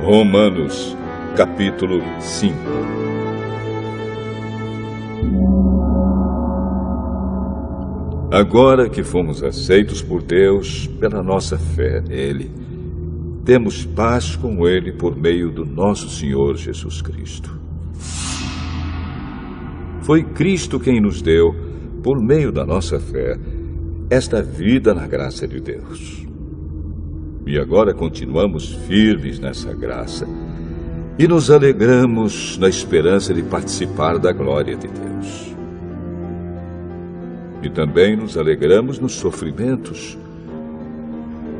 Romanos, capítulo 5. Agora que fomos aceitos por Deus pela nossa fé nele, temos paz com Ele por meio do nosso Senhor Jesus Cristo. Foi Cristo quem nos deu, por meio da nossa fé, esta vida na graça de Deus. E agora continuamos firmes nessa graça e nos alegramos na esperança de participar da glória de Deus. E também nos alegramos nos sofrimentos,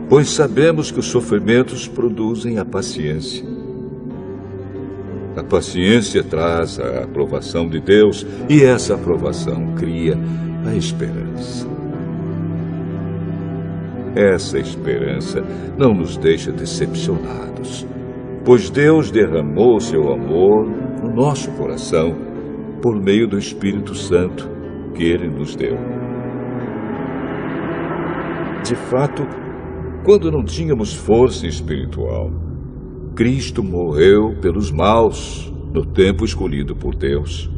pois sabemos que os sofrimentos produzem a paciência. A paciência traz a aprovação de Deus e essa aprovação cria a esperança. Essa esperança não nos deixa decepcionados, pois Deus derramou seu amor no nosso coração por meio do Espírito Santo que Ele nos deu. De fato, quando não tínhamos força espiritual, Cristo morreu pelos maus no tempo escolhido por Deus.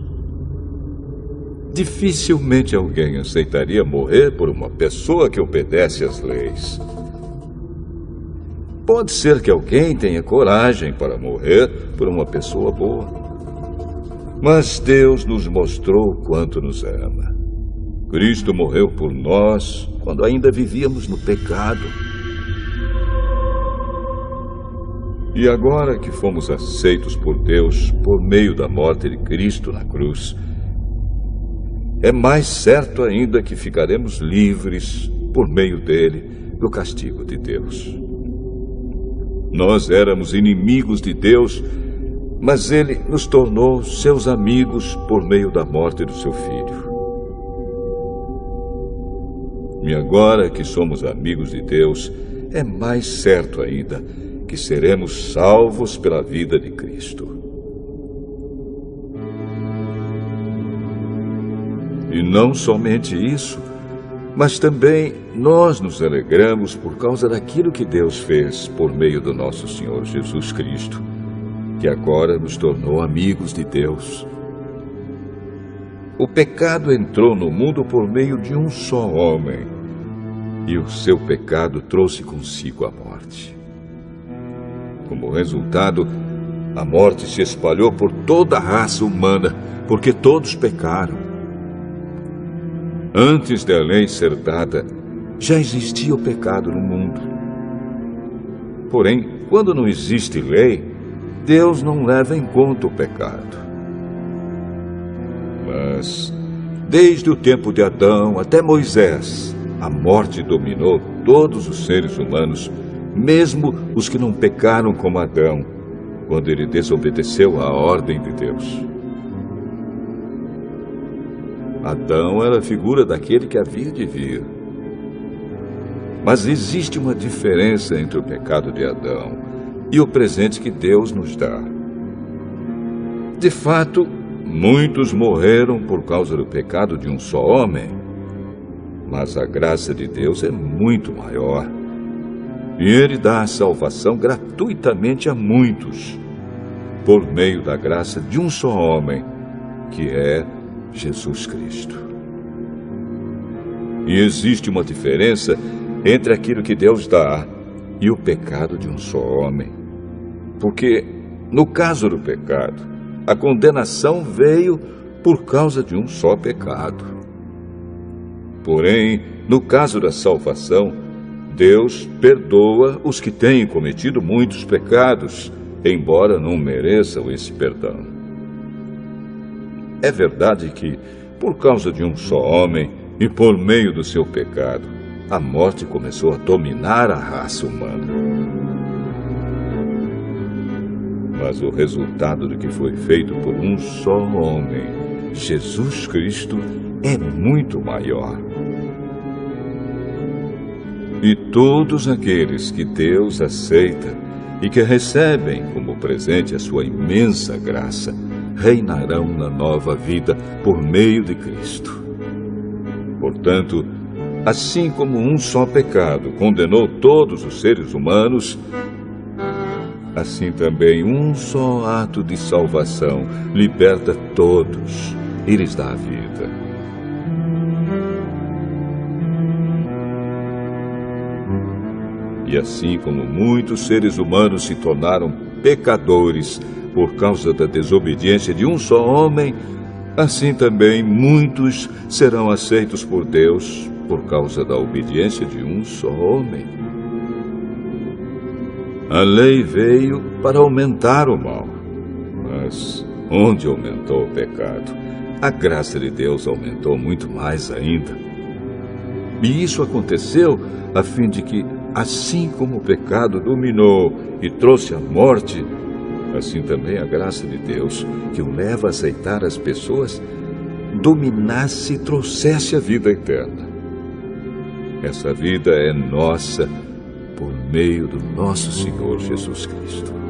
Dificilmente alguém aceitaria morrer por uma pessoa que obedece às leis. Pode ser que alguém tenha coragem para morrer por uma pessoa boa. Mas Deus nos mostrou o quanto nos ama. Cristo morreu por nós quando ainda vivíamos no pecado. E agora que fomos aceitos por Deus por meio da morte de Cristo na cruz, é mais certo ainda que ficaremos livres, por meio dele, do castigo de Deus. Nós éramos inimigos de Deus, mas ele nos tornou seus amigos por meio da morte do seu Filho. E agora que somos amigos de Deus, é mais certo ainda que seremos salvos pela vida de Cristo. E não somente isso, mas também nós nos alegramos por causa daquilo que Deus fez por meio do nosso Senhor Jesus Cristo, que agora nos tornou amigos de Deus. O pecado entrou no mundo por meio de um só homem, e o seu pecado trouxe consigo a morte. Como resultado, a morte se espalhou por toda a raça humana, porque todos pecaram. Antes da lei ser dada, já existia o pecado no mundo. Porém, quando não existe lei, Deus não leva em conta o pecado. Mas, desde o tempo de Adão até Moisés, a morte dominou todos os seres humanos, mesmo os que não pecaram como Adão, quando ele desobedeceu à ordem de Deus. Adão era a figura daquele que havia de vir. Mas existe uma diferença entre o pecado de Adão e o presente que Deus nos dá. De fato, muitos morreram por causa do pecado de um só homem, mas a graça de Deus é muito maior. E Ele dá a salvação gratuitamente a muitos, por meio da graça de um só homem, que é Jesus Cristo. E existe uma diferença entre aquilo que Deus dá e o pecado de um só homem. Porque, no caso do pecado, a condenação veio por causa de um só pecado. Porém, no caso da salvação, Deus perdoa os que têm cometido muitos pecados, embora não mereçam esse perdão. É verdade que, por causa de um só homem e por meio do seu pecado, a morte começou a dominar a raça humana. Mas o resultado do que foi feito por um só homem, Jesus Cristo, é muito maior. E todos aqueles que Deus aceita e que recebem como presente a sua imensa graça, reinarão na nova vida por meio de Cristo. Portanto, assim como um só pecado condenou todos os seres humanos, assim também um só ato de salvação liberta todos e lhes dá a vida. E assim como muitos seres humanos se tornaram pecadores por causa da desobediência de um só homem, assim também muitos serão aceitos por Deus por causa da obediência de um só homem. A lei veio para aumentar o mal, mas onde aumentou o pecado, a graça de Deus aumentou muito mais ainda. E isso aconteceu a fim de que, assim como o pecado dominou e trouxe a morte, assim também a graça de Deus, que o leva a aceitar as pessoas, dominasse e trouxesse a vida eterna. Essa vida é nossa por meio do nosso Senhor Jesus Cristo.